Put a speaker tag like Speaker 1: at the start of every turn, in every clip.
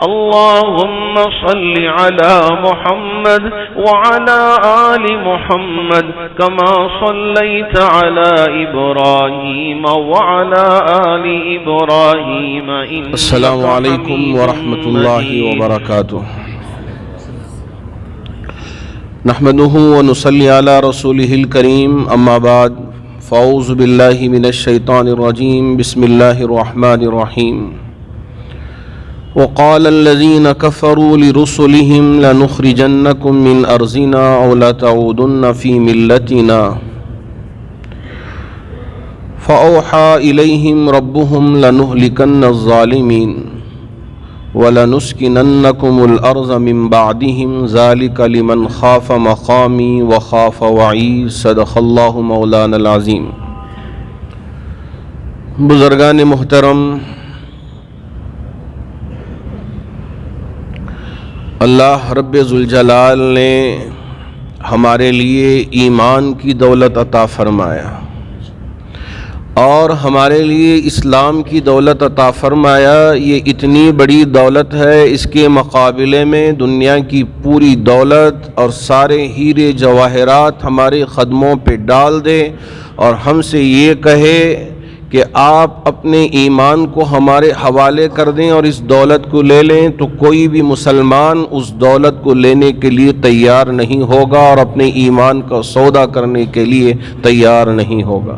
Speaker 1: اللهم صل على محمد وعلى آل محمد كما صليت على إبراهيم وعلى آل إبراهيم إنك
Speaker 2: السلام عليكم ورحمة الله وبركاته. نحمده ونصلي على رسوله الكريم، أما بعد فأعوذ بالله من الشيطان الرجيم. بسم الله الرحمن الرحيم. وقال الذين كفروا لرسلهم لنخرجنكم من أرضنا أو لتعودن في ملتنا فأوحى إليهم ربهم لنهلكن الظالمين وَلَنُسْكِنَنَّكُمُ الْأَرْضَ مِنْ بَعْدِهِمْ ذَلِكَ لِمَنْ خَافَ مَقَامِي وَخَافَ وَعِيدِ. صدق اللہ مولانا العظیم. بزرگان محترم، اللہ رب ذوالجلال نے ہمارے لیے ایمان کی دولت عطا فرمایا اور ہمارے لیے اسلام کی دولت عطا فرمایا. یہ اتنی بڑی دولت ہے، اس کے مقابلے میں دنیا کی پوری دولت اور سارے ہیرے جواہرات ہمارے قدموں پہ ڈال دے اور ہم سے یہ کہے کہ آپ اپنے ایمان کو ہمارے حوالے کر دیں اور اس دولت کو لے لیں، تو کوئی بھی مسلمان اس دولت کو لینے کے لیے تیار نہیں ہوگا اور اپنے ایمان کا سودا کرنے کے لیے تیار نہیں ہوگا.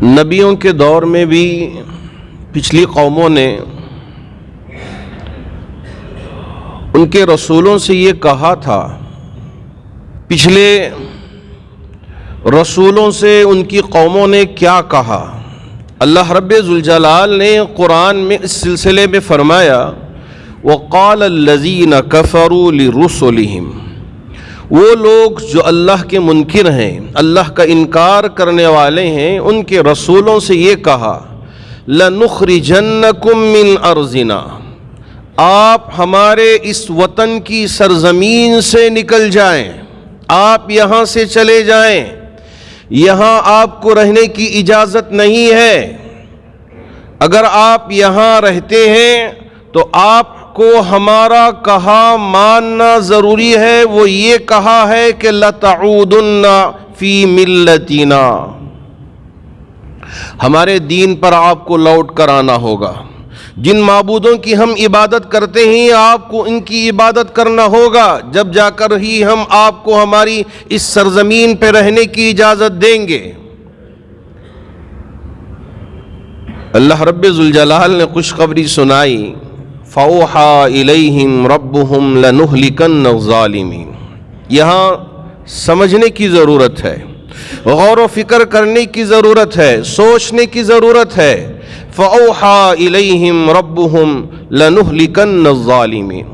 Speaker 2: نبیوں کے دور میں بھی پچھلی قوموں نے ان کے رسولوں سے یہ کہا تھا. پچھلے رسولوں سے ان کی قوموں نے کیا کہا؟ اللہ رب ذوالجلال نے قرآن میں اس سلسلے میں فرمایا وَقَالَ الَّذِينَ كَفَرُوا لِرُسُلِهِمْ. وہ لوگ جو اللہ کے منکر ہیں، اللہ کا انکار کرنے والے ہیں، ان کے رسولوں سے یہ کہا لَنُخْرِجَنَّكُم مِّنْ أَرْضِنَا. آپ ہمارے اس وطن کی سرزمین سے نکل جائیں، آپ یہاں سے چلے جائیں، یہاں آپ کو رہنے کی اجازت نہیں ہے. اگر آپ یہاں رہتے ہیں تو آپ کو ہمارا کہا ماننا ضروری ہے. وہ یہ کہا ہے کہ لَتَعُودُنَّ فِي مِلَّتِنَا، ہمارے دین پر آپ کو لوٹ کر آنا ہوگا. جن معبودوں کی ہم عبادت کرتے ہیں آپ کو ان کی عبادت کرنا ہوگا، جب جا کر ہی ہم آپ کو ہماری اس سرزمین پہ رہنے کی اجازت دیں گے. اللہ رب ذوالجلال نے خوشخبری سنائی فَأَوْحَى إِلَيْهِمْ رَبُّهُمْ لَنُهْلِكَنَّ الظَّالِمِينَ. یہاں سمجھنے کی ضرورت ہے، غور و فکر کرنے کی ضرورت ہے، سوچنے کی ضرورت ہے. فَأَوْحَى إِلَيْهِمْ رَبُّهُمْ لَنُهْلِكَنَّ الظَّالِمِينَ.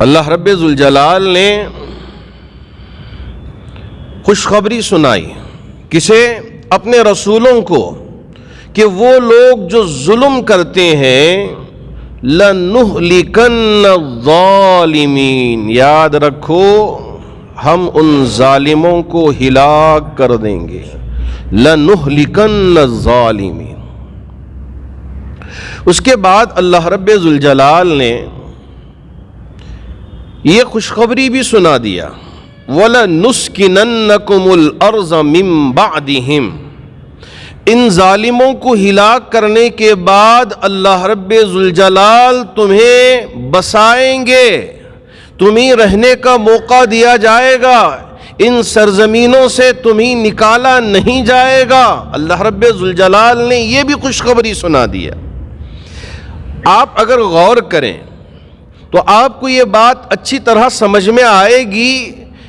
Speaker 2: اللہ رب ذوالجلال نے خوشخبری سنائی کسے؟ اپنے رسولوں کو، کہ وہ لوگ جو ظلم کرتے ہیں لَنُهْلِكَنَّ الظَّالِمِينَ. یاد رکھو ہم ان ظالموں کو ہلاک کر دیں گے. لَنُهْلِكَنَّ الظَّالِمِينَ. اس کے بعد اللہ رب ذوالجلال نے یہ خوشخبری بھی سنا دیا وَلَنُسْكِنَنَّكُمُ الْأَرْضَ مِنْ بَعْدِهِمْ. ان ظالموں کو ہلاک کرنے کے بعد اللہ رب ذوالجلال تمہیں بسائیں گے، تمہیں رہنے کا موقع دیا جائے گا، ان سرزمینوں سے تمہیں نکالا نہیں جائے گا. اللہ رب ذوالجلال نے یہ بھی خوشخبری سنا دیا. آپ اگر غور کریں تو آپ کو یہ بات اچھی طرح سمجھ میں آئے گی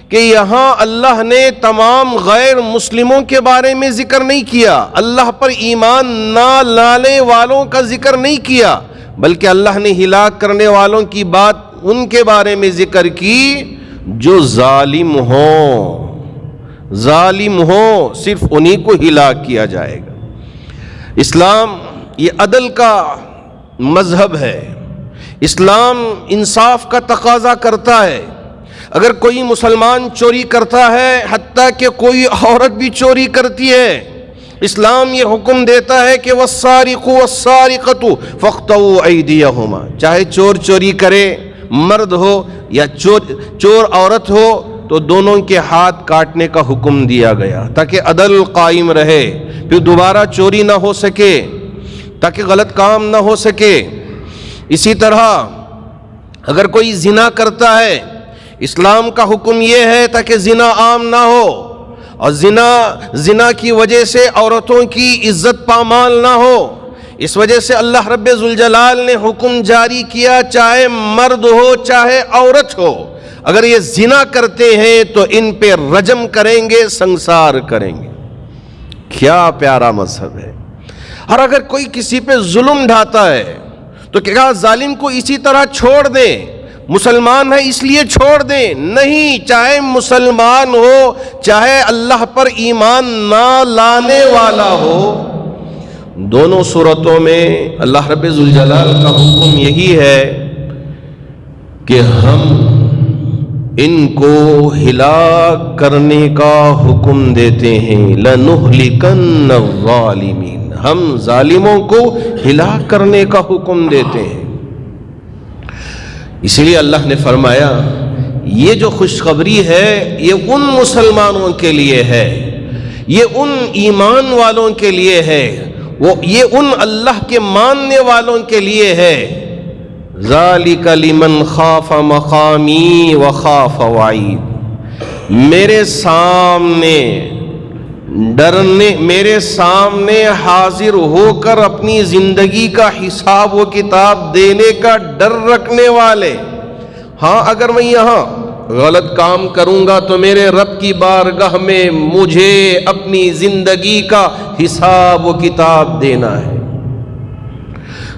Speaker 2: کہ یہاں اللہ نے تمام غیر مسلموں کے بارے میں ذکر نہیں کیا، اللہ پر ایمان نہ لانے والوں کا ذکر نہیں کیا، بلکہ اللہ نے ہلاک کرنے والوں کی بات ان کے بارے میں ذکر کی جو ظالم ہوں، صرف انہی کو ہلاک کیا جائے گا. اسلام یہ عدل کا مذہب ہے، اسلام انصاف کا تقاضا کرتا ہے. اگر کوئی مسلمان چوری کرتا ہے، حتیٰ کہ کوئی عورت بھی چوری کرتی ہے، اسلام یہ حکم دیتا ہے کہ والسارق والسارقۃ فاقطعوا ایدیہما، چاہے چور چوری کرے، مرد ہو یا چور عورت ہو، تو دونوں کے ہاتھ کاٹنے کا حکم دیا گیا تاکہ عدل قائم رہے، پھر دوبارہ چوری نہ ہو سکے، تاکہ غلط کام نہ ہو سکے۔ اسی طرح اگر کوئی زنا کرتا ہے، اسلام کا حکم یہ ہے تاکہ زنا عام نہ ہو، اور زنا کی وجہ سے عورتوں کی عزت پامال نہ ہو، اس وجہ سے اللہ رب ذوالجلال نے حکم جاری کیا، چاہے مرد ہو چاہے عورت ہو، اگر یہ زنا کرتے ہیں تو ان پہ رجم کریں گے، سنسار کریں گے۔ کیا پیارا مذہب ہے۔ اور اگر کوئی کسی پہ ظلم ڈھاتا ہے تو کیا ظالم کو اسی طرح چھوڑ دیں؟ مسلمان ہے اس لیے چھوڑ دیں؟ نہیں، چاہے مسلمان ہو چاہے اللہ پر ایمان نہ لانے والا ہو، دونوں صورتوں میں اللہ رب ذوالجلال کا حکم یہی ہے کہ ہم ان کو ہلاک کرنے کا حکم دیتے ہیں۔ لَنُهْلِكَنَّ الظَّالِمِينَ، ہم ظالموں کو ہلاک کرنے کا حکم دیتے ہیں۔ اسی لیے اللہ نے فرمایا یہ جو خوشخبری ہے یہ ان مسلمانوں کے لیے ہے، یہ ان ایمان والوں کے لیے ہے، یہ ان اللہ کے ماننے والوں کے لیے ہے۔ ذالک لمن خاف مقامی وخاف وعید، میرے سامنے ڈرنے، میرے سامنے حاضر ہو کر اپنی زندگی کا حساب و کتاب دینے کا ڈر رکھنے والے۔ ہاں اگر میں یہاں غلط کام کروں گا تو میرے رب کی بارگاہ میں مجھے اپنی زندگی کا حساب و کتاب دینا ہے۔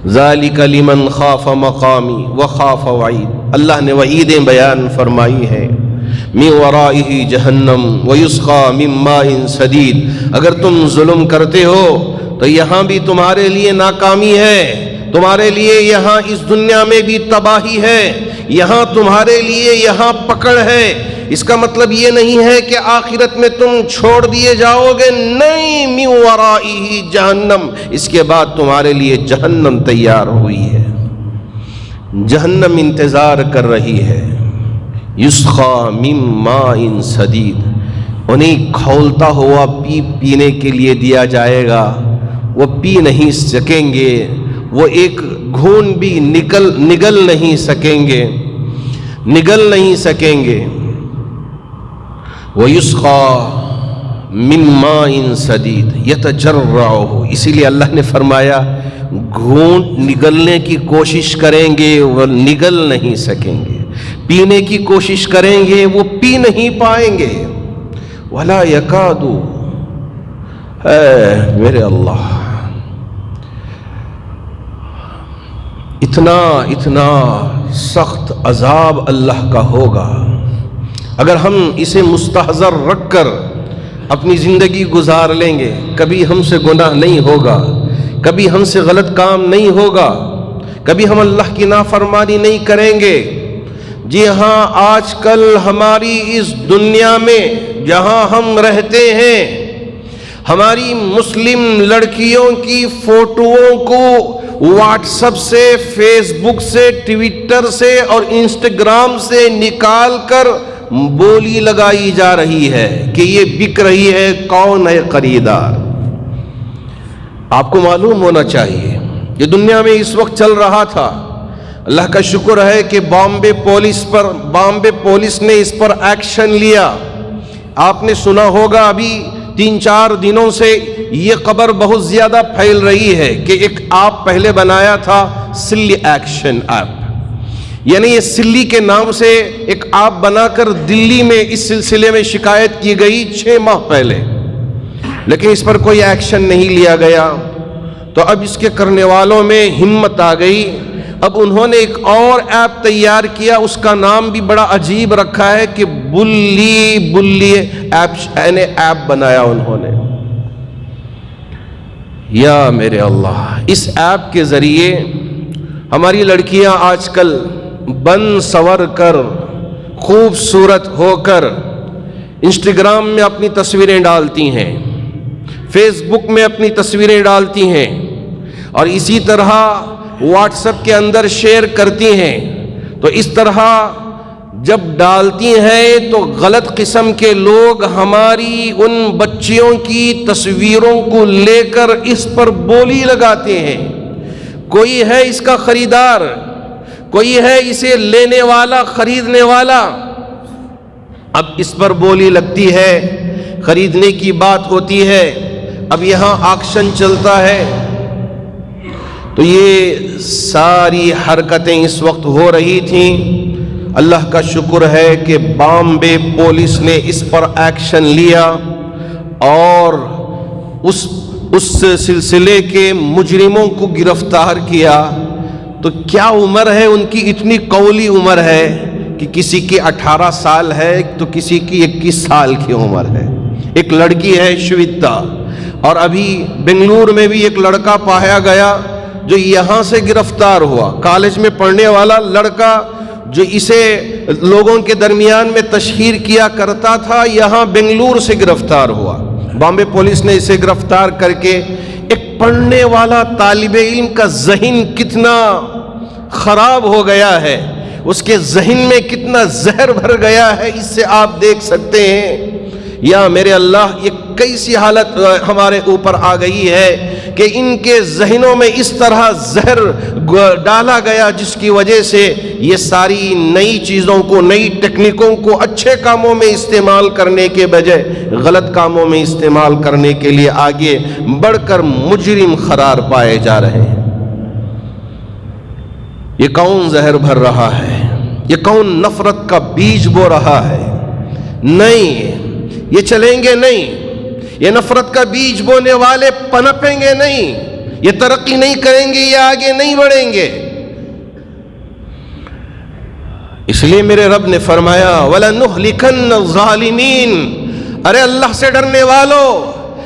Speaker 2: ذالک لمن خاف مقامی وخاف وعید، اللہ نے وعیدیں بیان فرمائی ہیں۔ من ورائہ جہنم ویسقی من ماء صدید، اگر تم ظلم کرتے ہو تو یہاں بھی تمہارے لیے ناکامی ہے، تمہارے لیے یہاں اس دنیا میں بھی تباہی ہے، یہاں تمہارے لیے یہاں پکڑ ہے۔ اس کا مطلب یہ نہیں ہے کہ آخرت میں تم چھوڑ دیے جاؤ گے، نہیں، من ورائہ جہنم، اس کے بعد تمہارے لیے جہنم تیار ہوئی ہے، جہنم انتظار کر رہی ہے۔ یسقی من ماء صدید، انہیں کھولتا ہوا پینے کے لیے دیا جائے گا، وہ پی نہیں سکیں گے، وہ ایک گھون بھی نگل نہیں سکیں گے، نگل نہیں سکیں گے۔ وَيُسْقَى مِن مَّاءٍ صَدِيدٍ يَتَجَرَّعُهُ، اسی لیے اللہ نے فرمایا گھونٹ نگلنے کی کوشش کریں گے وہ نگل نہیں سکیں گے، پینے کی کوشش کریں گے وہ پی نہیں پائیں گے۔ وَلَا يَكَادُ، اے میرے اللہ، اتنا سخت عذاب اللہ کا ہوگا اگر ہم اسے مستحضر رکھ کر اپنی زندگی گزار لیں گے۔ کبھی ہم سے گناہ نہیں ہوگا، کبھی ہم سے غلط کام نہیں ہوگا، کبھی ہم اللہ کی نافرمانی نہیں کریں گے۔ جی ہاں، آج کل ہماری اس دنیا میں جہاں ہم رہتے ہیں، ہماری مسلم لڑکیوں کی فوٹوؤں کو واٹس ایپ سے، فیس بک سے، ٹویٹر سے اور انسٹاگرام سے نکال کر بولی لگائی جا رہی ہے کہ یہ بک رہی ہے، کون ہے خریدار۔ آپ کو معلوم ہونا چاہیے یہ دنیا میں اس وقت چل رہا تھا۔ اللہ کا شکر ہے کہ بامبے پولیس نے اس پر ایکشن لیا۔ آپ نے سنا ہوگا ابھی 3-4 دنوں سے یہ خبر بہت زیادہ پھیل رہی ہے کہ ایک ایپ پہلے بنایا تھا سلی ایکشن ایپ، یعنی یہ سلی کے نام سے ایک ایپ بنا کر دلی میں اس سلسلے میں شکایت کی گئی 6 ماہ پہلے، لیکن اس پر کوئی ایکشن نہیں لیا گیا۔ تو اب اس کے کرنے والوں میں ہمت آ گئی، اب انہوں نے ایک اور ایپ تیار کیا، اس کا نام بھی بڑا عجیب رکھا ہے کہ بلی ایپ بنایا انہوں نے۔ یا میرے اللہ، اس ایپ کے ذریعے ہماری لڑکیاں آج کل بن سور کر خوبصورت ہو کر انسٹاگرام میں اپنی تصویریں ڈالتی ہیں، فیس بک میں اپنی تصویریں ڈالتی ہیں، اور اسی طرح واٹس ایپ کے اندر شیئر کرتی ہیں، تو اس طرح جب ڈالتی ہیں تو غلط قسم کے لوگ ہماری ان بچیوں کی تصویروں کو لے کر اس پر بولی لگاتے ہیں۔ کوئی ہے اس کا خریدار، کوئی ہے اسے لینے والا، خریدنے والا، اب اس پر بولی لگتی ہے، خریدنے کی بات ہوتی ہے، اب یہاں آکشن چلتا ہے۔ تو یہ ساری حرکتیں اس وقت ہو رہی تھیں۔ اللہ کا شکر ہے کہ بامبے پولیس نے اس پر ایکشن لیا اور اس سلسلے کے مجرموں کو گرفتار کیا۔ تو کیا عمر ہے ان کی؟ اتنی قولی عمر ہے کہ کسی کی 18 سال ہے تو کسی کی 21 سال کی عمر ہے۔ ایک لڑکی ہے شویتا، اور ابھی بنگلور میں بھی ایک لڑکا پایا گیا جو یہاں سے گرفتار ہوا، کالج میں پڑھنے والا لڑکا جو اسے لوگوں کے درمیان میں تشہیر کیا کرتا تھا، یہاں بنگلور سے گرفتار ہوا۔ بامبے پولیس نے اسے گرفتار کر کے، ایک پڑھنے والا طالب علم کا ذہن کتنا خراب ہو گیا ہے، اس کے ذہن میں کتنا زہر بھر گیا ہے، اس سے آپ دیکھ سکتے ہیں۔ یا میرے اللہ، یہ کیسی حالت ہمارے اوپر آ گئی ہے کہ ان کے ذہنوں میں اس طرح زہر ڈالا گیا جس کی وجہ سے یہ ساری نئی چیزوں کو، نئی ٹیکنیکوں کو اچھے کاموں میں استعمال کرنے کے بجائے غلط کاموں میں استعمال کرنے کے لیے آگے بڑھ کر مجرم قرار پائے جا رہے ہیں۔ یہ کون زہر بھر رہا ہے؟ یہ کون نفرت کا بیج بو رہا ہے؟ نہیں، یہ چلیں گے نہیں، یہ نفرت کا بیج بونے والے پنپیں گے نہیں، یہ ترقی نہیں کریں گے، یہ آگے نہیں بڑھیں گے۔ اس لیے میرے رب نے فرمایا وَلَنُهْلِكَنَّ الظَّالِمِينَ، ارے اللہ سے ڈرنے والو،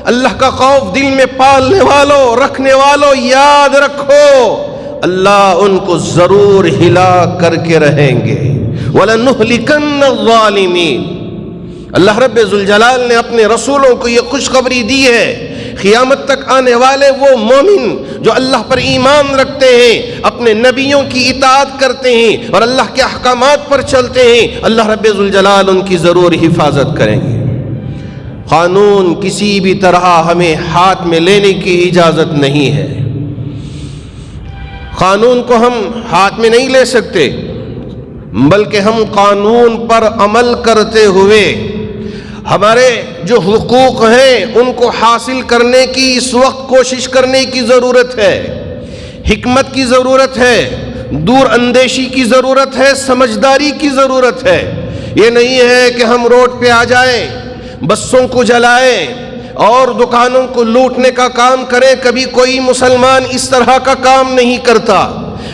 Speaker 2: اللہ کا خوف دل میں پالنے والو، رکھنے والو، یاد رکھو اللہ ان کو ضرور ہلاک کر کے رہیں گے۔ وَلَنُهْلِكَنَّ الظَّالِمِينَ، اللہ رب ذوالجلال نے اپنے رسولوں کو یہ خوشخبری دی ہے، قیامت تک آنے والے وہ مومن جو اللہ پر ایمان رکھتے ہیں، اپنے نبیوں کی اطاعت کرتے ہیں اور اللہ کے احکامات پر چلتے ہیں، اللہ رب ذوالجلال ان کی ضرور حفاظت کریں گے۔ قانون کسی بھی طرح ہمیں ہاتھ میں لینے کی اجازت نہیں ہے، قانون کو ہم ہاتھ میں نہیں لے سکتے، بلکہ ہم قانون پر عمل کرتے ہوئے ہمارے جو حقوق ہیں ان کو حاصل کرنے کی اس وقت کوشش کرنے کی ضرورت ہے، حکمت کی ضرورت ہے، دور اندیشی کی ضرورت ہے، سمجھداری کی ضرورت ہے۔ یہ نہیں ہے کہ ہم روڈ پہ آ جائیں، بسوں کو جلائیں اور دکانوں کو لوٹنے کا کام کریں۔ کبھی کوئی مسلمان اس طرح کا کام نہیں کرتا۔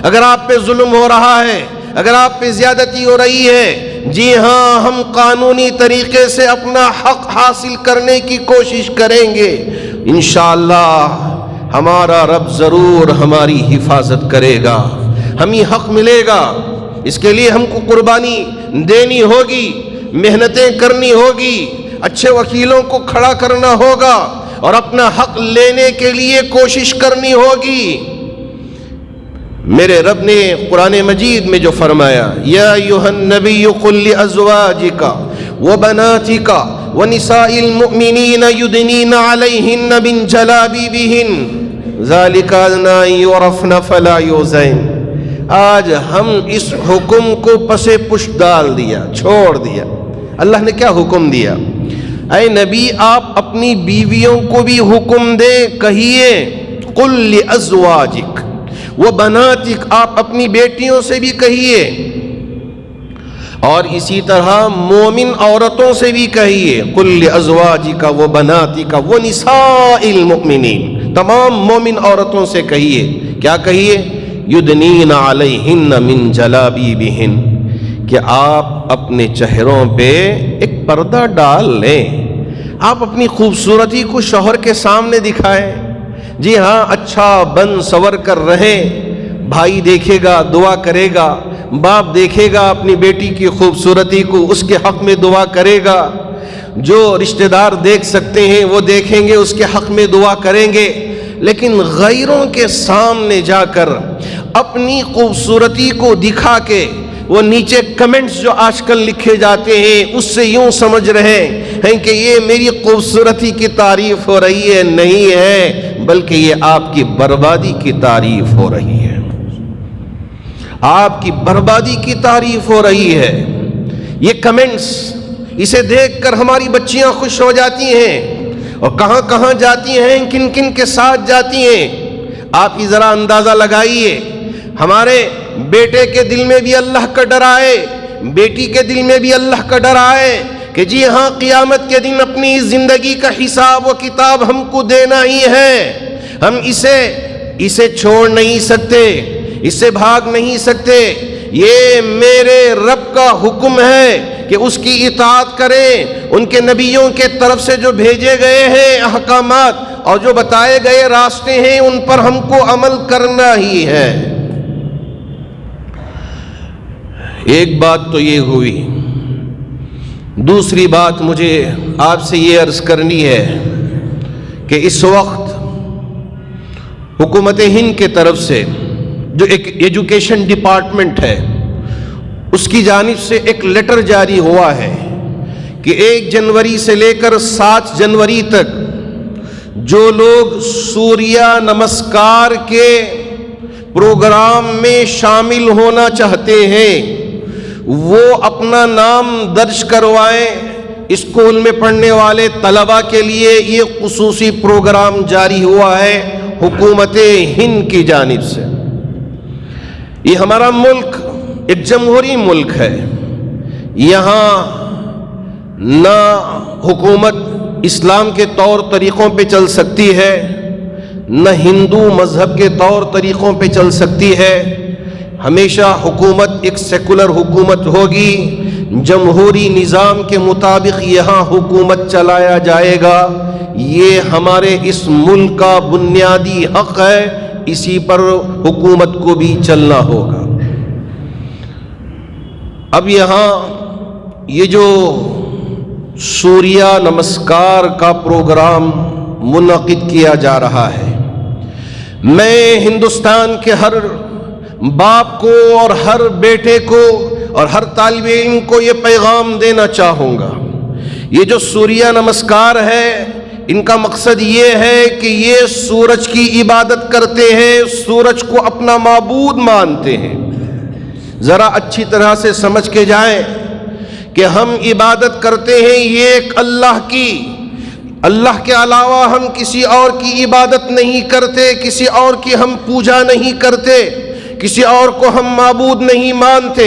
Speaker 2: اگر آپ پہ ظلم ہو رہا ہے، اگر آپ پہ زیادتی ہو رہی ہے، جی ہاں، ہم قانونی طریقے سے اپنا حق حاصل کرنے کی کوشش کریں گے، انشاءاللہ ہمارا رب ضرور ہماری حفاظت کرے گا، ہمیں حق ملے گا۔ اس کے لیے ہم کو قربانی دینی ہوگی، محنتیں کرنی ہوگی، اچھے وکیلوں کو کھڑا کرنا ہوگا اور اپنا حق لینے کے لیے کوشش کرنی ہوگی۔ میرے رب نے قرآن مجید میں جو فرمایا، یا ایھا النبی قل لازواجک وبناتک ونساء المؤمنین یدنین علیہن من جلابیبہن ذالک ادنی ان یعرفن فلا یؤذین۔ آج ہم اس حکم کو پس پشت ڈال دیا، چھوڑ دیا۔ اللہ نے کیا حکم دیا؟ اے نبی، آپ اپنی بیویوں کو بھی حکم دیں، کہیے قل لازواجک وہ بناتک، آپ اپنی بیٹیوں سے بھی کہیے، اور اسی طرح مومن عورتوں سے بھی کہیے، قل لازواجک و بناتک و نساء المؤمنین، تمام مومن عورتوں سے کہیے، کیا کہیے؟ یدنین علیہن من جلابیبہن، کہ آپ اپنے چہروں پہ ایک پردہ ڈال لیں، آپ اپنی خوبصورتی کو شوہر کے سامنے دکھائیں۔ جی ہاں، اچھا بن سور کر رہیں، بھائی دیکھے گا، دعا کرے گا، باپ دیکھے گا اپنی بیٹی کی خوبصورتی کو، اس کے حق میں دعا کرے گا، جو رشتہ دار دیکھ سکتے ہیں وہ دیکھیں گے، اس کے حق میں دعا کریں گے، لیکن غیروں کے سامنے جا کر اپنی خوبصورتی کو دکھا کے وہ نیچے کمنٹس جو آج کل لکھے جاتے ہیں اس سے یوں سمجھ رہے ہیں کہ یہ میری خوبصورتی کی تعریف ہو رہی ہے، نہیں ہے، بلکہ یہ آپ کی بربادی کی تعریف ہو رہی ہے، آپ کی بربادی کی تعریف ہو رہی ہے۔ یہ کمنٹس، اسے دیکھ کر ہماری بچیاں خوش ہو جاتی ہیں اور کہاں کہاں جاتی ہیں، کن کن کے ساتھ جاتی ہیں۔ آپ ہی ذرا اندازہ لگائیے، ہمارے بیٹے کے دل میں بھی اللہ کا ڈر آئے، بیٹی کے دل میں بھی اللہ کا ڈر آئے کہ جی ہاں قیامت کے دن اپنی زندگی کا حساب و کتاب ہم کو دینا ہی ہے، ہم اسے چھوڑ نہیں سکتے، اس سے بھاگ نہیں سکتے، یہ میرے رب کا حکم ہے کہ اس کی اطاعت کریں، ان کے نبیوں کے طرف سے جو بھیجے گئے ہیں احکامات اور جو بتائے گئے راستے ہیں ان پر ہم کو عمل کرنا ہی ہے۔ ایک بات تو یہ ہوئی، دوسری بات مجھے آپ سے یہ عرض کرنی ہے کہ اس وقت حکومت ہند کے طرف سے جو ایک ایجوکیشن ڈپارٹمنٹ ہے اس کی جانب سے ایک لیٹر جاری ہوا ہے کہ 1 جنوری سے لے کر 7 جنوری تک جو لوگ سوریہ نمسکار کے پروگرام میں شامل ہونا چاہتے ہیں وہ اپنا نام درج کروائیں۔ اسکول میں پڑھنے والے طلبہ کے لیے یہ خصوصی پروگرام جاری ہوا ہے حکومت ہند کی جانب سے۔ یہ ہمارا ملک ایک جمہوری ملک ہے، یہاں نہ حکومت اسلام کے طور طریقوں پہ چل سکتی ہے، نہ ہندو مذہب کے طور طریقوں پہ چل سکتی ہے، ہمیشہ حکومت ایک سیکولر حکومت ہوگی، جمہوری نظام کے مطابق یہاں حکومت چلایا جائے گا، یہ ہمارے اس ملک کا بنیادی حق ہے، اسی پر حکومت کو بھی چلنا ہوگا۔ اب یہاں یہ جو سوریہ نمسکار کا پروگرام منعقد کیا جا رہا ہے، میں ہندوستان کے ہر باپ کو اور ہر بیٹے کو اور ہر طالب علم کو یہ پیغام دینا چاہوں گا، یہ جو سوریہ نمسکار ہے ان کا مقصد یہ ہے کہ یہ سورج کی عبادت کرتے ہیں، سورج کو اپنا معبود مانتے ہیں۔ ذرا اچھی طرح سے سمجھ کے جائیں کہ ہم عبادت کرتے ہیں یہ ایک اللہ کی، اللہ کے علاوہ ہم کسی اور کی عبادت نہیں کرتے، کسی اور کی ہم پوجا نہیں کرتے، کسی اور کو ہم معبود نہیں مانتے۔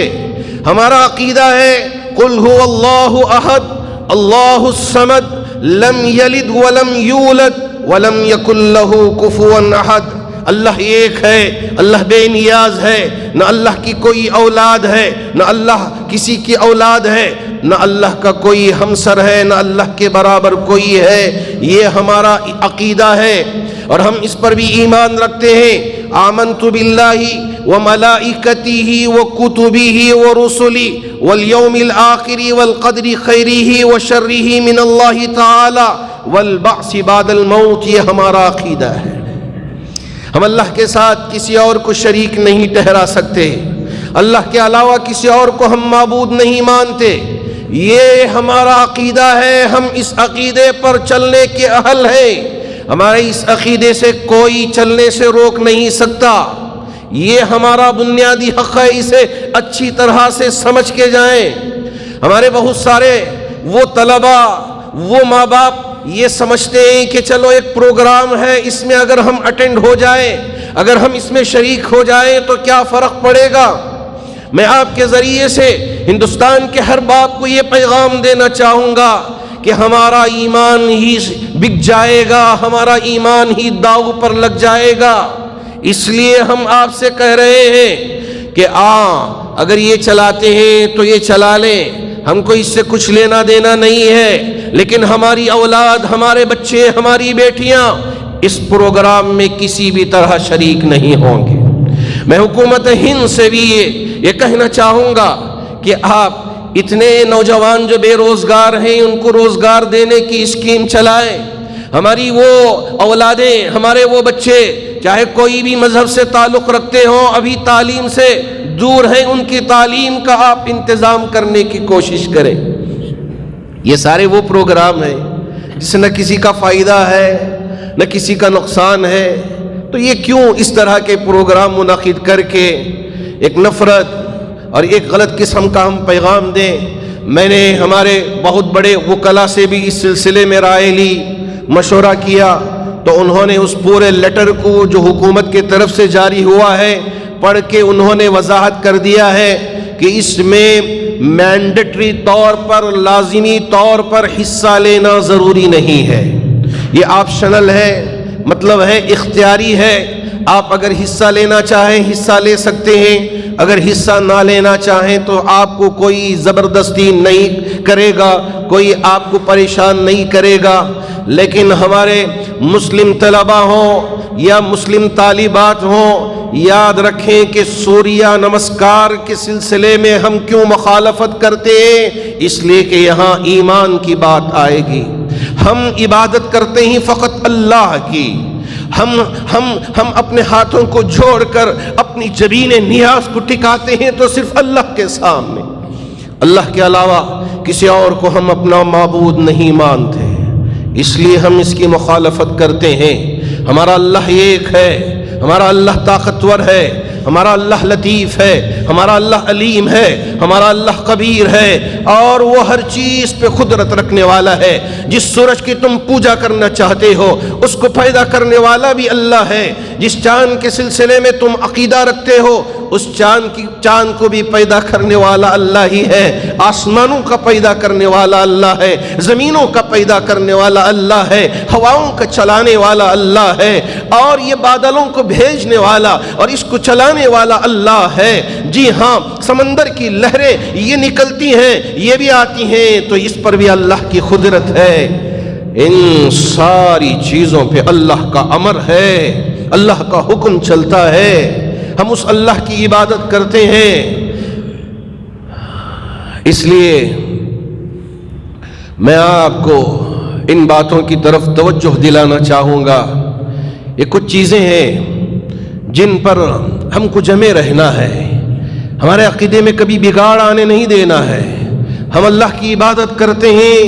Speaker 2: ہمارا عقیدہ ہے قل هو اللہ احد اللہ الصمد لم یلد ولم یولد ولم یکن له کفوا احد۔ اللہ ایک ہے، اللہ بے نیاز ہے، نہ اللہ کی کوئی اولاد ہے، نہ اللہ کسی کی اولاد ہے، نہ اللہ کا کوئی ہمسر ہے، نہ اللہ کے برابر کوئی ہے۔ یہ ہمارا عقیدہ ہے اور ہم اس پر بھی ایمان رکھتے ہیں۔ آمنت باللہ وملائکتہ وکتبہ ورسلہ والیوم الآخر والقدر خیرہ وشرہ من اللہ تعالی والبعث بعد الموت، یہ ہمارا عقیدہ ہے۔ ہم اللہ کے ساتھ کسی اور کو شریک نہیں ٹھہرا سکتے، اللہ کے علاوہ کسی اور کو ہم معبود نہیں مانتے، یہ ہمارا عقیدہ ہے۔ ہم اس عقیدے پر چلنے کے اہل ہیں، ہمارے اس عقیدے سے کوئی چلنے سے روک نہیں سکتا، یہ ہمارا بنیادی حق ہے، اسے اچھی طرح سے سمجھ کے جائیں۔ ہمارے بہت سارے وہ طلبہ، وہ ماں باپ یہ سمجھتے ہیں کہ چلو ایک پروگرام ہے، اس میں اگر ہم اٹینڈ ہو جائیں، اگر ہم اس میں شریک ہو جائیں تو کیا فرق پڑے گا۔ میں آپ کے ذریعے سے ہندوستان کے ہر باپ کو یہ پیغام دینا چاہوں گا کہ ہمارا ایمان ہی بک جائے گا، ہمارا ایمان ہی داؤ پر لگ جائے گا۔ اس لیے ہم آپ سے کہہ رہے ہیں کہ اگر یہ چلاتے ہیں تو یہ چلا لیں، ہم کو اس سے کچھ لینا دینا نہیں ہے، لیکن ہماری اولاد، ہمارے بچے، ہماری بیٹیاں اس پروگرام میں کسی بھی طرح شریک نہیں ہوں گے۔ میں حکومت ہند سے بھی یہ کہنا چاہوں گا کہ آپ اتنے نوجوان جو بے روزگار ہیں ان کو روزگار دینے کی اسکیم چلائیں. ہماری وہ اولادیں، ہمارے وہ بچے چاہے کوئی بھی مذہب سے تعلق رکھتے ہوں، ابھی تعلیم سے دور ہیں، ان کی تعلیم کا آپ انتظام کرنے کی کوشش کریں. یہ سارے وہ پروگرام ہیں جس سے نہ کسی کا فائدہ ہے نہ کسی کا نقصان ہے. تو یہ کیوں اس طرح کے پروگرام منعقد کر کے ایک نفرت اور ایک غلط قسم کا ہم پیغام دیں؟ میں نے ہمارے بہت بڑے وکلا سے بھی اس سلسلے میں رائے لی، مشورہ کیا، تو انہوں نے اس پورے لیٹر کو جو حکومت کی طرف سے جاری ہوا ہے پڑھ کے انہوں نے وضاحت کر دیا ہے کہ اس میں مینڈیٹری طور پر، لازمی طور پر حصہ لینا ضروری نہیں ہے. یہ آپشنل ہے، مطلب ہے اختیاری ہے. آپ اگر حصہ لینا چاہیں حصہ لے سکتے ہیں، اگر حصہ نہ لینا چاہیں تو آپ کو کوئی زبردستی نہیں کرے گا، کوئی آپ کو پریشان نہیں کرے گا. لیکن ہمارے مسلم طلبہ ہوں یا مسلم طالبات ہوں، یاد رکھیں کہ سوریہ نمسکار کے سلسلے میں ہم کیوں مخالفت کرتے ہیں؟ اس لیے کہ یہاں ایمان کی بات آئے گی. ہم عبادت کرتے ہیں فقط اللہ کی. ہم اپنے ہاتھوں کو جوڑ کر اپنی جبین نیاز کو ٹکاتے ہیں تو صرف اللہ کے سامنے. اللہ کے علاوہ کسی اور کو ہم اپنا معبود نہیں مانتے، اس لیے ہم اس کی مخالفت کرتے ہیں. ہمارا اللہ ایک ہے، ہمارا اللہ طاقتور ہے، ہمارا اللہ لطیف ہے، ہمارا اللہ علیم ہے، ہمارا اللہ خبیر ہے، اور وہ ہر چیز پہ قدرت رکھنے والا ہے. جس سورج کی تم پوجا کرنا چاہتے ہو اس کو پیدا کرنے والا بھی اللہ ہے. جس چاند کے سلسلے میں تم عقیدہ رکھتے ہو اس چاند کو بھی پیدا کرنے والا اللہ ہی ہے. آسمانوں کا پیدا کرنے والا اللہ ہے، زمینوں کا پیدا کرنے والا اللہ ہے، ہواؤں کا چلانے والا اللہ ہے، اور یہ بادلوں کو بھیجنے والا اور اس کو چلانے والا اللہ ہے. جی ہاں، سمندر کی لہریں یہ نکلتی ہیں یہ بھی آتی ہیں تو اس پر بھی اللہ کی قدرت ہے. ان ساری چیزوں پہ اللہ کا امر ہے، اللہ کا حکم چلتا ہے. ہم اس اللہ کی عبادت کرتے ہیں. اس لیے میں آپ کو ان باتوں کی طرف توجہ دلانا چاہوں گا. یہ کچھ چیزیں ہیں جن پر ہم کو جمے رہنا ہے، ہمارے عقیدے میں کبھی بگاڑ آنے نہیں دینا ہے. ہم اللہ کی عبادت کرتے ہیں،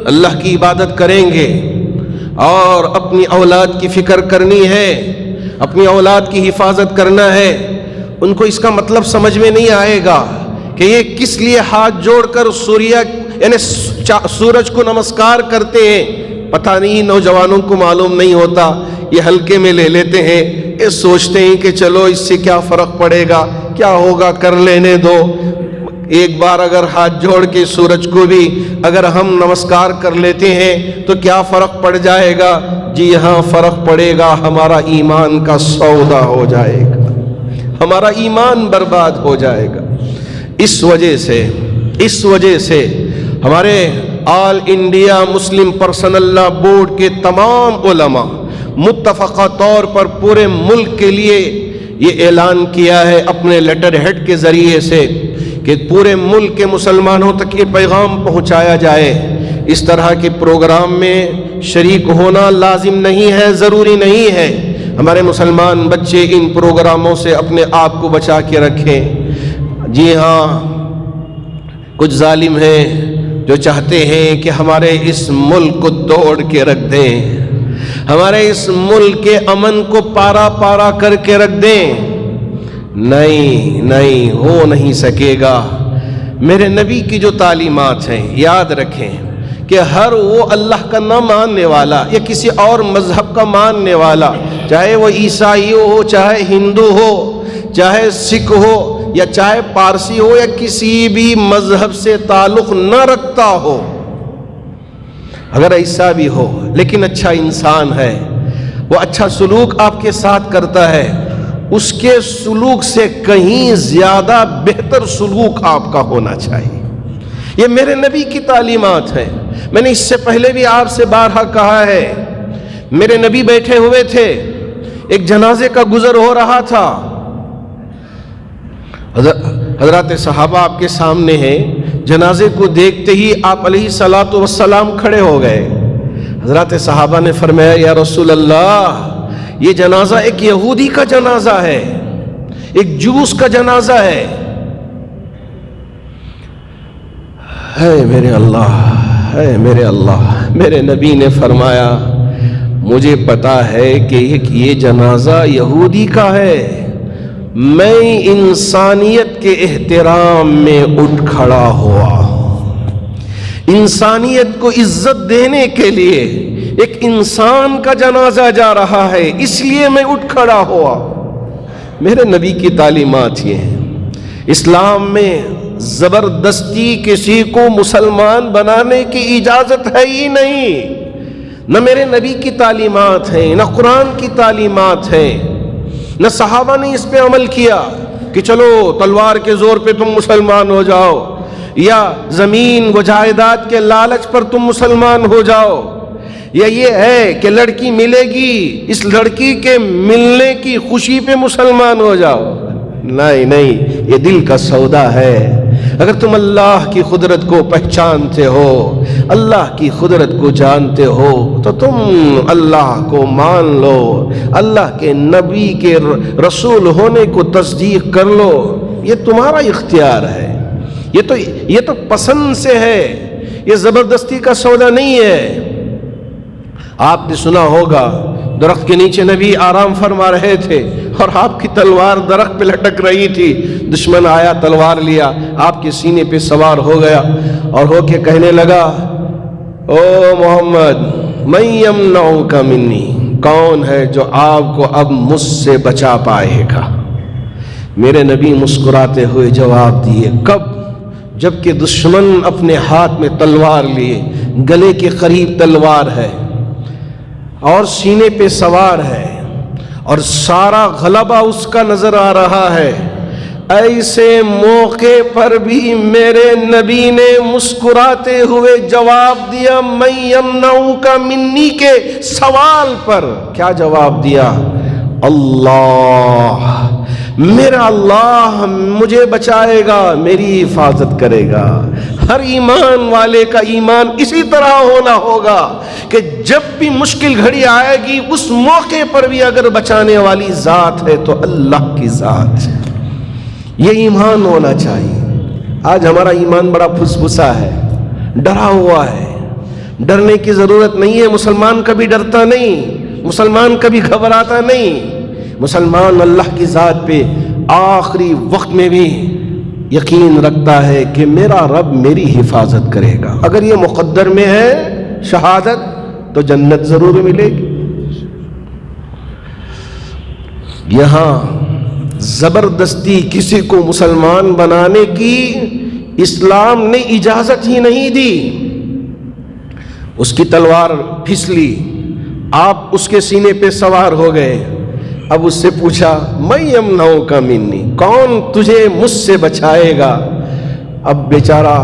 Speaker 2: اللہ کی عبادت کریں گے، اور اپنی اولاد کی فکر کرنی ہے، اپنی اولاد کی حفاظت کرنا ہے. ان کو اس کا مطلب سمجھ میں نہیں آئے گا کہ یہ کس لیے ہاتھ جوڑ کر سورج کو نمسکار کرتے ہیں. پتہ نہیں، نوجوانوں کو معلوم نہیں ہوتا، یہ ہلکے میں لے لیتے ہیں. یہ سوچتے ہیں کہ چلو اس سے کیا فرق پڑے گا، کیا ہوگا، کر لینے دو. ایک بار اگر ہاتھ جوڑ کے سورج کو بھی اگر ہم نمسکار کر لیتے ہیں تو کیا فرق پڑ جائے گا؟ جی ہاں، فرق پڑے گا. ہمارا ایمان کا سودا ہو جائے گا، ہمارا ایمان برباد ہو جائے گا. اس وجہ سے ہمارے آل انڈیا مسلم پرسنل لا بورڈ کے تمام علماء متفقہ طور پر پورے ملک کے لیے یہ اعلان کیا ہے اپنے لیٹر ہیڈ کے ذریعے سے کہ پورے ملک کے مسلمانوں تک یہ پیغام پہنچایا جائے. اس طرح کے پروگرام میں شریک ہونا لازم نہیں ہے، ضروری نہیں ہے. ہمارے مسلمان بچے ان پروگراموں سے اپنے آپ کو بچا کے رکھیں. جی ہاں، کچھ ظالم ہیں جو چاہتے ہیں کہ ہمارے اس ملک کو توڑ کے رکھ دیں، ہمارے اس ملک کے امن کو پارا پارا کر کے رکھ دیں. نہیں، ہو نہیں سکے گا. میرے نبی کی جو تعلیمات ہیں، یاد رکھیں کہ ہر وہ اللہ کا نہ ماننے والا یا کسی اور مذہب کا ماننے والا، چاہے وہ عیسائی ہو، چاہے ہندو ہو، چاہے سکھ ہو، یا چاہے پارسی ہو، یا کسی بھی مذہب سے تعلق نہ رکھتا ہو، اگر ایسا بھی ہو لیکن اچھا انسان ہے، وہ اچھا سلوک آپ کے ساتھ کرتا ہے، اس کے سلوک سے کہیں زیادہ بہتر سلوک آپ کا ہونا چاہیے. یہ میرے نبی کی تعلیمات ہیں. میں نے اس سے پہلے بھی آپ سے بارہا کہا ہے، میرے نبی بیٹھے ہوئے تھے، ایک جنازے کا گزر ہو رہا تھا، حضرات صحابہ آپ کے سامنے ہیں، جنازے کو دیکھتے ہی آپ علیہ الصلاۃ والسلام کھڑے ہو گئے۔ حضرات صحابہ نے فرمایا یا رسول اللہ، یہ جنازہ ایک یہودی کا جنازہ ہے، ایک جوس کا جنازہ ہے۔ ہے میرے اللہ، ہے میرے اللہ، میرے نبی نے فرمایا مجھے پتا ہے کہ یہ جنازہ یہودی کا ہے، میں انسانیت کے احترام میں اٹھ کھڑا ہوا، انسانیت کو عزت دینے کے لیے ایک انسان کا جنازہ جا رہا ہے، اس لیے میں اٹھ کھڑا ہوا۔ میرے نبی کی تعلیمات یہ ہیں، اسلام میں زبردستی کسی کو مسلمان بنانے کی اجازت ہے ہی نہیں، نہ میرے نبی کی تعلیمات ہیں، نہ قرآن کی تعلیمات ہیں، نہ صحابہ نے اس پہ عمل کیا کہ چلو تلوار کے زور پہ تم مسلمان ہو جاؤ، یا زمین و جائیداد کے لالچ پر تم مسلمان ہو جاؤ، یا یہ ہے کہ لڑکی ملے گی اس لڑکی کے ملنے کی خوشی پہ مسلمان ہو جاؤ۔ نہیں نہیں، یہ دل کا سودا ہے۔ اگر تم اللہ کی قدرت کو پہچانتے ہو، اللہ کی قدرت کو جانتے ہو، تو تم اللہ کو مان لو، اللہ کے نبی کے رسول ہونے کو تصدیق کر لو، یہ تمہارا اختیار ہے، یہ تو پسند سے ہے، یہ زبردستی کا سودا نہیں ہے۔ آپ نے سنا ہوگا درخت کے نیچے نبی آرام فرما رہے تھے اور آپ کی تلوار درخت پہ لٹک رہی تھی، دشمن آیا تلوار لیا آپ کے سینے پہ سوار ہو گیا اور ہو کے کہنے لگا او محمد من یمنعک منی، کون ہے جو آپ کو اب مجھ سے بچا پائے گا؟ میرے نبی مسکراتے ہوئے جواب دیے کب؟ جبکہ دشمن اپنے ہاتھ میں تلوار لیے گلے کے قریب تلوار ہے اور سینے پہ سوار ہے اور سارا غلبہ اس کا نظر آ رہا ہے، ایسے موقع پر بھی میرے نبی نے مسکراتے ہوئے جواب دیا من یمنعک منی کے سوال پر۔ کیا جواب دیا؟ اللہ، میرا اللہ مجھے بچائے گا، میری حفاظت کرے گا۔ ہر ایمان والے کا ایمان اسی طرح ہونا ہوگا کہ جب بھی مشکل گھڑی آئے گی اس موقع پر بھی اگر بچانے والی ذات ہے تو اللہ کی ذات ہے، یہ ایمان ہونا چاہیے۔ آج ہمارا ایمان بڑا پھسپھسا ہے، ڈرا ہوا ہے۔ ڈرنے کی ضرورت نہیں ہے، مسلمان کبھی ڈرتا نہیں، مسلمان کبھی گھبراتا نہیں، مسلمان اللہ کی ذات پہ آخری وقت میں بھی یقین رکھتا ہے کہ میرا رب میری حفاظت کرے گا، اگر یہ مقدر میں ہے شہادت تو جنت ضرور ملے گی۔ یہاں زبردستی کسی کو مسلمان بنانے کی اسلام نے اجازت ہی نہیں دی۔ اس کی تلوار پھسلی، آپ اس کے سینے پہ سوار ہو گئے، اب اس سے پوچھا من یمنعک منی، کون تجھے مجھ سے بچائے گا؟ اب بیچارہ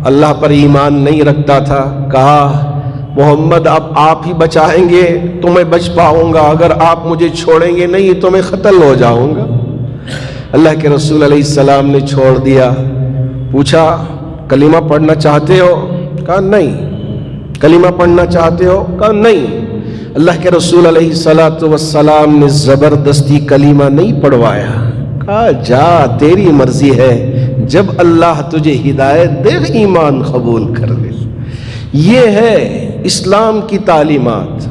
Speaker 2: اللہ پر ایمان نہیں رکھتا تھا، کہا محمد اب آپ ہی بچائیں گے تو میں بچ پاؤں گا، اگر آپ مجھے چھوڑیں گے نہیں تو میں قتل ہو جاؤں گا۔ اللہ کے رسول علیہ السلام نے چھوڑ دیا۔ پوچھا کلمہ پڑھنا چاہتے ہو؟ کہا نہیں۔ کلمہ پڑھنا چاہتے ہو؟ کہا نہیں۔ اللہ کے رسول علیہ السلام نے زبردستی کلمہ نہیں پڑھوایا، کہا جا تیری مرضی ہے، جب اللہ تجھے ہدایت دے ایمان قبول کر لے۔ یہ ہے اسلام کی تعلیمات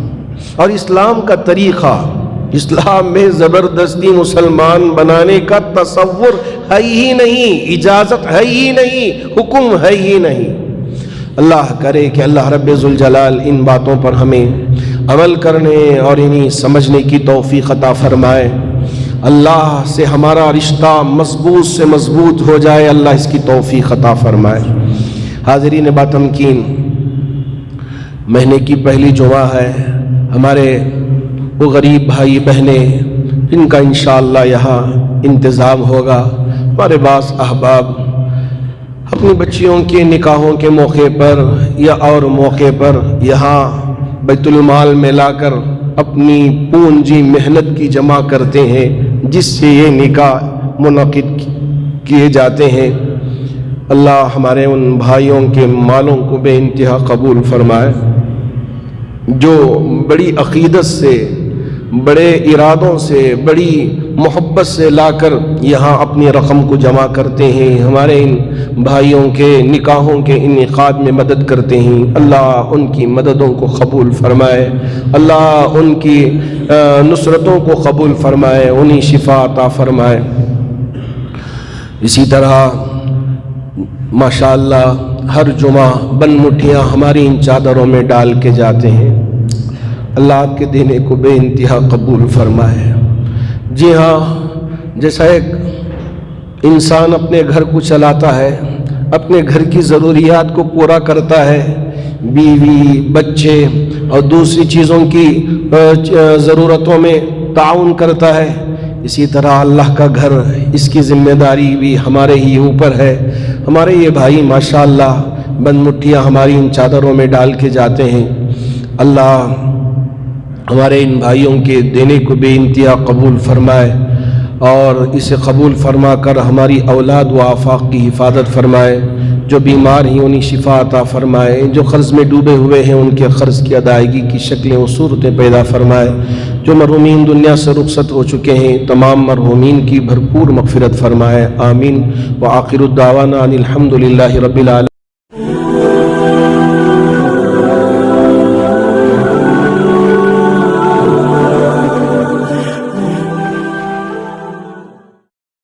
Speaker 2: اور اسلام کا طریقہ۔ اسلام میں زبردستی مسلمان بنانے کا تصور ہے ہی نہیں، اجازت ہے ہی نہیں، حکم ہے ہی نہیں۔ اللہ کرے کہ اللہ رب ذوالجلال ان باتوں پر ہمیں عمل کرنے اور انہیں سمجھنے کی توفیق عطا فرمائے۔ اللہ سے ہمارا رشتہ مضبوط سے مضبوط ہو جائے، اللہ اس کی توفیق عطا فرمائے۔ حاضرین باتمکین، مہینے کی پہلی جمعہ ہے، ہمارے وہ غریب بھائی بہنیں جن کا انشاءاللہ یہاں انتظام ہوگا، ہمارے بعض احباب اپنی بچیوں کے نکاحوں کے موقع پر یا اور موقع پر یہاں بیت المال میں لا کر اپنی پونجی محنت کی جمع کرتے ہیں، جس سے یہ نکاح منعقد کیے جاتے ہیں۔ اللہ ہمارے ان بھائیوں کے مالوں کو بے انتہا قبول فرمائے جو بڑی عقیدت سے، بڑے ارادوں سے، بڑی محبت سے لا کر یہاں اپنی رقم کو جمع کرتے ہیں، ہمارے ان بھائیوں کے نکاحوں کے انعقاد میں مدد کرتے ہیں۔ اللہ ان کی مددوں کو قبول فرمائے، اللہ ان کی نصرتوں کو قبول فرمائے، انہیں شفا عطا فرمائے۔ اسی طرح ماشاءاللہ ہر جمعہ بن مٹھیاں ہماری ان چادروں میں ڈال کے جاتے ہیں۔ اللہ آپ کے دینے کو بے انتہا قبول فرمائے۔ جی ہاں، جیسا ایک انسان اپنے گھر کو چلاتا ہے، اپنے گھر کی ضروریات کو پورا کرتا ہے، بیوی، بچے اور دوسری چیزوں کی ضرورتوں میں تعاون کرتا ہے، اسی طرح اللہ کا گھر، اس کی ذمہ داری بھی ہمارے ہی اوپر ہے۔ ہمارے یہ بھائی ماشاءاللہ بند مٹھیاں ہماری ان چادروں میں ڈال کے جاتے ہیں۔ اللہ ہمارے ان بھائیوں کے دینے کو بے انتہا قبول فرمائے اور اسے قبول فرما کر ہماری اولاد و آفاق کی حفاظت فرمائے، جو بیمار ہیں انہیں شفا عطا فرمائے، جو قرض میں ڈوبے ہوئے ہیں ان کے قرض کی ادائیگی کی شکلیں و صورتیں پیدا فرمائے، جو مرحومین دنیا سے رخصت ہو چکے ہیں تمام مرحومین کی بھرپور مغفرت فرمائے، آمین۔ وآخر الدعوانا ان الحمد للہ رب العالمین۔